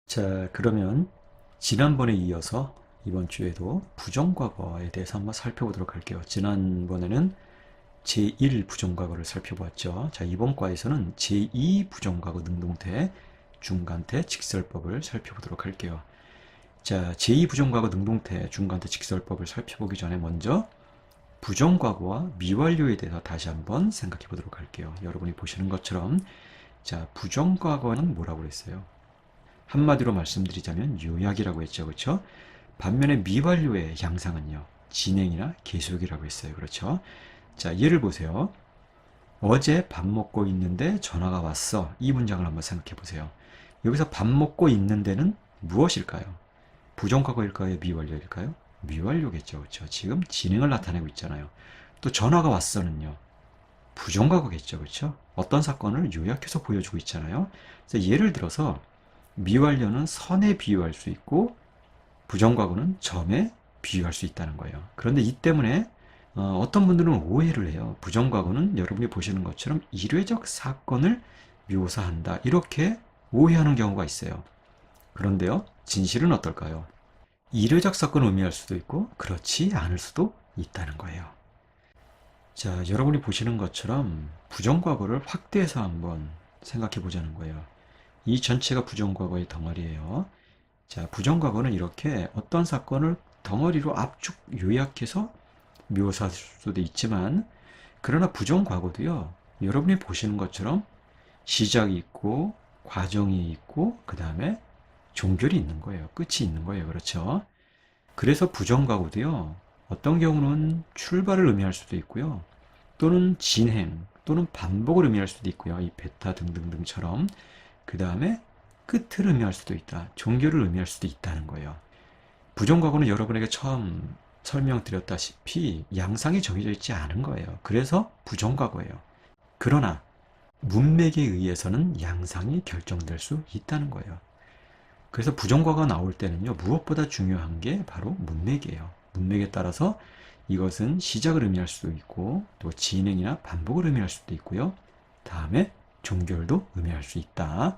자, 그러면 지난번에 이어서 이번 주에도 부정과거에 대해서 한번 살펴보도록 할게요. 지난번에는 제1 부정과거를 살펴보았죠. 자, 이번 과에서는 제2 부정과거 능동태, 중간태, 직설법을 살펴보도록 할게요. 자, 제2 부정과거 능동태, 중간태, 직설법을 살펴보기 전에 먼저 부정과거와 미완료에 대해서 다시 한번 생각해 보도록 할게요. 여러분이 보시는 것처럼 자, 부정과거는 뭐라고 그랬어요? 한마디로 말씀드리자면 요약이라고 했죠. 그렇죠? 반면에 미완료의 양상은요. 진행이나 계속이라고 했어요. 그렇죠? 자, 예를 보세요. 어제 밥 먹고 있는데 전화가 왔어. 이 문장을 한번 생각해 보세요. 여기서 밥 먹고 있는데는 무엇일까요? 부정과거일까요? 미완료일까요? 미완료겠죠. 그렇죠? 지금 진행을 나타내고 있잖아요. 또 전화가 왔어는요. 부정과거겠죠. 그렇죠? 어떤 사건을 요약해서 보여주고 있잖아요. 그래서 예를 들어서 미완료는 선에 비유할 수 있고 부정과거는 점에 비유할 수 있다는 거예요. 그런데 이 때문에 어떤 분들은 오해를 해요. 부정과거는 여러분이 보시는 것처럼 일회적 사건을 묘사한다. 이렇게 오해하는 경우가 있어요. 그런데요, 진실은 어떨까요? 일회적 사건을 의미할 수도 있고 그렇지 않을 수도 있다는 거예요. 자, 여러분이 보시는 것처럼 부정과거를 확대해서 한번 생각해 보자는 거예요. 이 전체가 부정과거의 덩어리예요. 자, 부정과거는 이렇게 어떤 사건을 덩어리로 압축 요약해서 묘사할 수도 있지만, 그러나 부정과거도요, 여러분이 보시는 것처럼 시작이 있고, 과정이 있고, 그 다음에 종결이 있는 거예요. 끝이 있는 거예요. 그렇죠? 그래서 부정과거도요, 어떤 경우는 출발을 의미할 수도 있고요, 또는 진행, 또는 반복을 의미할 수도 있고요. 이 베타 등등등처럼. 그 다음에 끝을 의미할 수도 있다. 종교를 의미할 수도 있다는 거예요. 부정과거는 여러분에게 처음 설명드렸다시피 양상이 정해져 있지 않은 거예요. 그래서 부정과거예요. 그러나 문맥에 의해서는 양상이 결정될 수 있다는 거예요. 그래서 부정과거가 나올 때는요, 무엇보다 중요한 게 바로 문맥이에요. 문맥에 따라서 이것은 시작을 의미할 수도 있고, 또 진행이나 반복을 의미할 수도 있고요. 다음에 종결도 의미할 수 있다.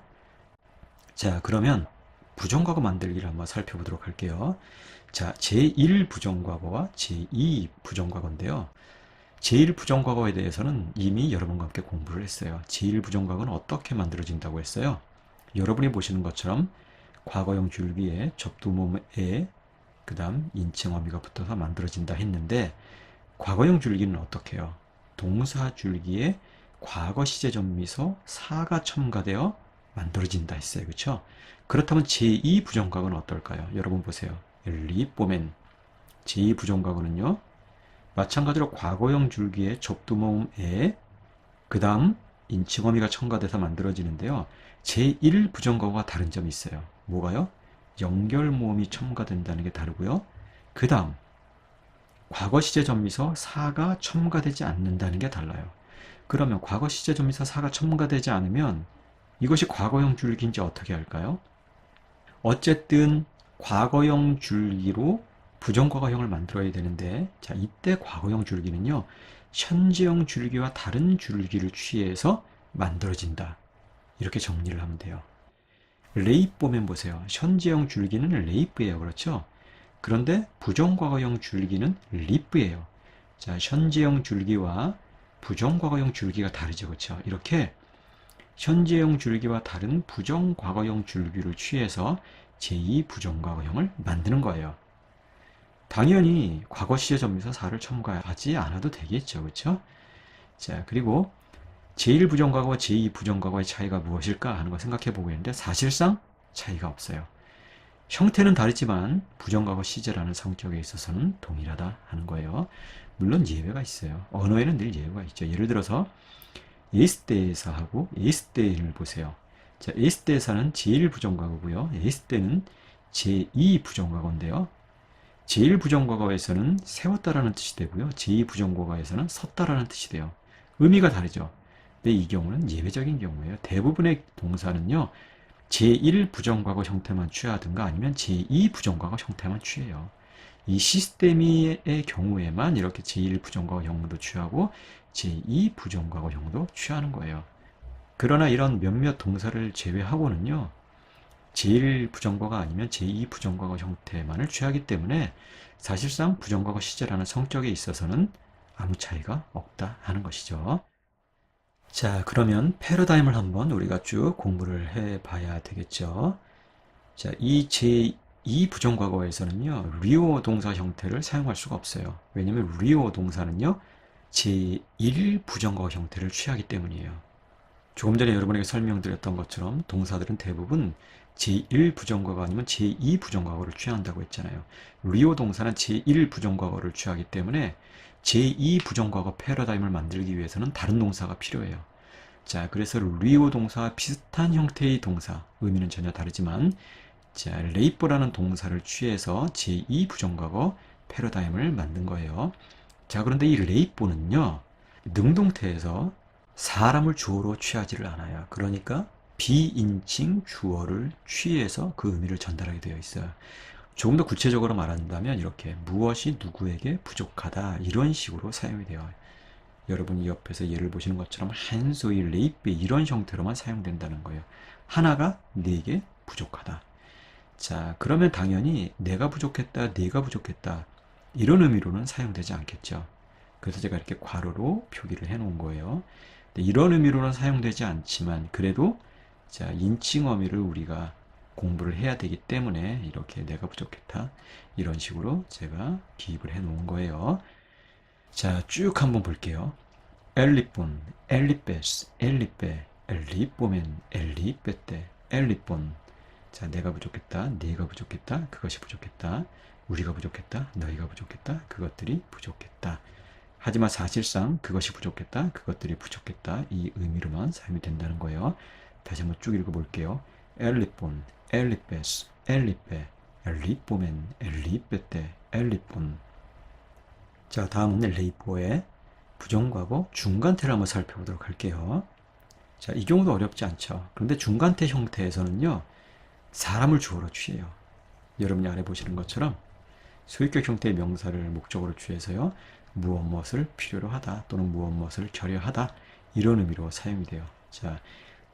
자, 그러면 부정과거 만들기를 한번 살펴보도록 할게요. 자, 제1 부정과거와 제2 부정과거인데요. 제1 부정과거에 대해서는 이미 여러분과 함께 공부를 했어요. 제1 부정과거는 어떻게 만들어진다고 했어요? 여러분이 보시는 것처럼 과거형 줄기에 접두모에 그 다음 인칭 어미가 붙어서 만들어진다 했는데, 과거형 줄기는 어떻게 해요? 동사 줄기에 과거 시제 전미소 사가 첨가되어 만들어진다 했어요. 그렇죠? 그렇다면 제2 부정과거는 어떨까요? 여러분 보세요. 리뽀맨 제2 부정과거는요. 마찬가지로 과거형 줄기에 접두모음에 그 다음 인칭어미가 첨가돼서 만들어지는데요. 제1 부정과거가 다른 점이 있어요. 뭐가요? 연결모음이 첨가된다는 게 다르고요. 그 다음 과거 시제 전미서 사가 첨가되지 않는다는 게 달라요. 그러면 과거 시제 전미서 사가 첨가되지 않으면 이것이 과거형 줄기인지 어떻게 할까요? 어쨌든 과거형 줄기로 부정과거형을 만들어야 되는데, 자, 이때 과거형 줄기는요, 현재형 줄기와 다른 줄기를 취해서 만들어진다. 이렇게 정리를 하면 돼요. 레입 보면 보세요. 현재형 줄기는 레이프예요. 그렇죠? 그런데 부정과거형 줄기는 리프예요. 자, 현재형 줄기와 부정과거형 줄기가 다르죠. 그렇죠? 이렇게 현재형 줄기와 다른 부정과거형 줄기를 취해서 제2 부정과거형을 만드는 거예요. 당연히 과거 시제 전미사 4를 첨가하지 않아도 되겠죠. 그렇죠? 자, 그리고 제1 부정과거와 제2 부정과거의 차이가 무엇일까 하는 걸 생각해 보고 있는데, 사실상 차이가 없어요. 형태는 다르지만 부정과거 시제라는 성격에 있어서는 동일하다 하는 거예요. 물론 예외가 있어요. 언어에는 늘 예외가 있죠. 예를 들어서 에스테사하고 에스테를 보세요. 자, 에스테사는 제1 부정과거고요. 에스테는 제2 부정과거인데요. 제1 부정과거에서는 세웠다라는 뜻이 되고요. 제2 부정과거에서는 섰다라는 뜻이 돼요. 의미가 다르죠. 근데 이 경우는 예외적인 경우예요. 대부분의 동사는요, 제1 부정과거 형태만 취하든가 아니면 제2 부정과거 형태만 취해요. 이 시스템의 경우에만 이렇게 제1 부정과거형도 취하고 제2 부정과거형도 취하는 거예요. 그러나 이런 몇몇 동사를 제외하고는요, 제1 부정과거 아니면 제2 부정과거 형태만을 취하기 때문에 사실상 부정과거 시제라는 성격에 있어서는 아무 차이가 없다 하는 것이죠. 자, 그러면 패러다임을 한번 우리가 쭉 공부를 해 봐야 되겠죠. 자, 이 제2 부정과거에서는요, 리오 동사 형태를 사용할 수가 없어요. 왜냐면 리오 동사는요, 제1 부정과거 형태를 취하기 때문이에요. 조금 전에 여러분에게 설명드렸던 것처럼 동사들은 대부분 제1 부정과거 아니면 제2 부정과거를 취한다고 했잖아요. 리오 동사는 제1 부정과거를 취하기 때문에 제2 부정과거 패러다임을 만들기 위해서는 다른 동사가 필요해요. 자, 그래서 리오 동사와 비슷한 형태의 동사, 의미는 전혀 다르지만, 자, 레이뽀라는 동사를 취해서 제2 부정과거 패러다임을 만든 거예요. 자, 그런데 이 레이뽀는요, 능동태에서 사람을 주어로 취하지를 않아요. 그러니까 비인칭 주어를 취해서 그 의미를 전달하게 되어 있어요. 조금 더 구체적으로 말한다면 이렇게 무엇이 누구에게 부족하다 이런 식으로 사용이 돼요. 여러분이 옆에서 예를 보시는 것처럼 한소이 레이베 이런 형태로만 사용된다는 거예요. 하나가 네게 부족하다. 자, 그러면 당연히 내가 부족했다, 네가 부족했다 이런 의미로는 사용되지 않겠죠. 그래서 제가 이렇게 괄호로 표기를 해 놓은 거예요. 이런 의미로는 사용되지 않지만 그래도 자, 인칭 어미를 우리가 공부를 해야 되기 때문에 이렇게 내가 부족했다 이런 식으로 제가 기입을 해 놓은 거예요. 자, 쭉 한번 볼게요. 엘리폰, 엘리베스, 엘리베, 엘리뽀멘, 엘리베떼, 엘리폰. 자, 내가 부족했다, 네가 부족했다, 그것이 부족했다, 우리가 부족했다, 너희가 부족했다, 그것들이 부족했다. 하지만 사실상 그것이 부족했다, 그것들이 부족했다 이 의미로만 사용이 된다는 거예요. 다시 한번 쭉 읽어볼게요. 엘리폰, 엘리베스, 엘리베, 엘리뽀멘, 엘리베떼, 엘리폰. 자, 다음은 레이포의 부정과거 중간태를 한번 살펴보도록 할게요. 자, 이 경우도 어렵지 않죠. 그런데 중간태 형태에서는요, 사람을 주어로 취해요. 여러분이 아래 보시는 것처럼 소유격 형태의 명사를 목적으로 취해서요, 무엇 무엇을 필요로 하다 또는 무엇 무엇을 결여하다 이런 의미로 사용이 돼요. 자,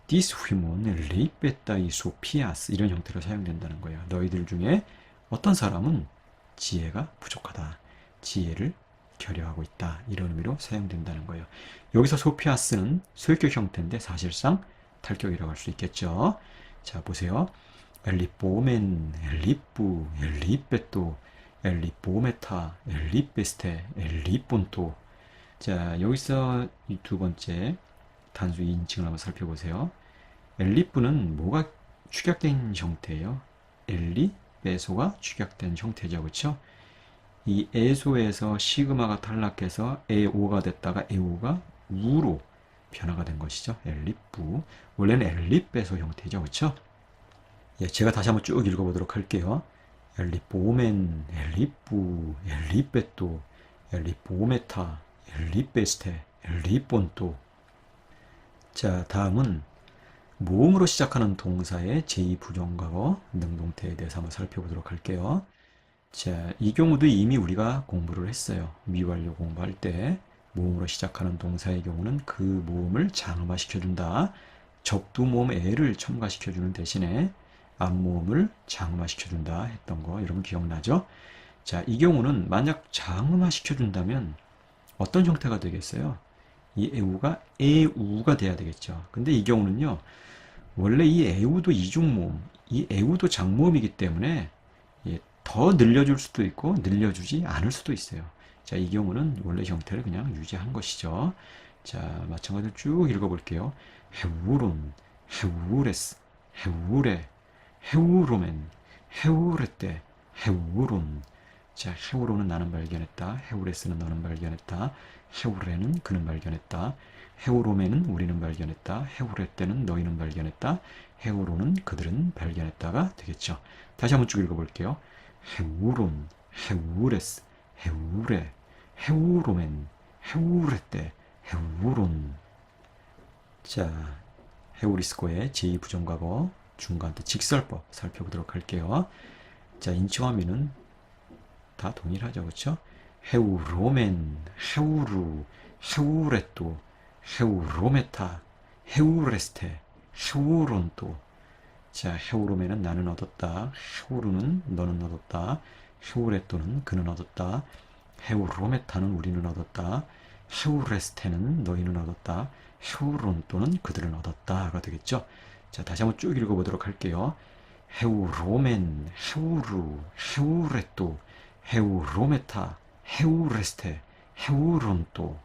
this woman 리베타 이 소피아스 이런 형태로 사용된다는 거예요. 너희들 중에 어떤 사람은 지혜가 부족하다. 지혜를 결여하고 있다. 이런 의미로 사용된다는 거예요. 여기서 소피아스는 소유격 형태인데 사실상 탈격이라고 할 수 있겠죠. 자, 보세요. 엘리뽀멘, 엘리뿌, 엘리베또, 엘리뽀메타, 엘리베스테, 엘리본토. 자, 여기서 이 두 번째 단수 인칭을 한번 살펴보세요. 엘리뿌는 뭐가 축약된 형태예요? 엘리, 베소가 축약된 형태죠. 그렇죠? 이 에소에서 시그마가 탈락해서 에오가 됐다가 에오가 우로 변화가 된 것이죠. 엘리뿌. 원래는 엘리베소 형태죠. 그렇죠? 예, 제가 다시 한번 쭉 읽어보도록 할게요. 엘리뽀멘, 엘리뿌, 엘리베또, 엘리뽀메타, 엘리베스테, 엘리본토. 자, 다음은 모음으로 시작하는 동사의 제2부정과거 능동태에 대해서 한번 살펴보도록 할게요. 자, 이 경우도 이미 우리가 공부를 했어요. 미완료 공부할 때 모음으로 시작하는 동사의 경우는 그 모음을 장음화시켜준다. 접두 모음 에를 첨가시켜주는 대신에 앞모음을 장음화시켜준다 했던 거 여러분 기억나죠? 자, 이 경우는 만약 장음화시켜준다면 어떤 형태가 되겠어요? 이 에우가 에우가 돼야 되겠죠. 근데 이 경우는요, 원래 이 에우도 이중모음, 이 에우도 장모음이기 때문에 더 늘려줄 수도 있고 늘려주지 않을 수도 있어요. 자, 이 경우는 원래 형태를 그냥 유지한 것이죠. 자, 마찬가지로 쭉 읽어볼게요. 헤우론, 헤우레스, 헤우레, 헤우로멘, 헤우레떼, 헤우론. 자, 헤우로는 나는 발견했다. 헤우레스는 너는 발견했다. 헤우레는 그는 발견했다. 헤우로멘은 우리는 발견했다. 헤우레떼는 너희는 발견했다. 헤우로는 그들은 발견했다가 되겠죠. 다시 한번 쭉 읽어볼게요. 헤우론, 헤우레스, 헤우레, 헤우로멘, 헤우레떼, 헤우론. 자, 헤우리스코의 제2부정과거 중간태 직설법 살펴보도록 할게요. 자, 인칭어미는 다 동일하죠. 그렇죠? 헤우로멘, 헤우루, 헤우레또, 헤우로메타, 헤우레스테, 헤우론또. 자, 헤우로메는 나는 얻었다. 헤우르는 너는 얻었다. 헤우레토는 그는 얻었다. 헤우로메타는 우리는 얻었다. 헤우레스테는 너희는 얻었다. 헤우론토는 그들은 얻었다가 되겠죠. 자, 다시 한번 쭉 읽어보도록 할게요. 헤우로멘, 헤우루, 헤우레토, 헤우로메타, 헤우레스테, 헤우론토,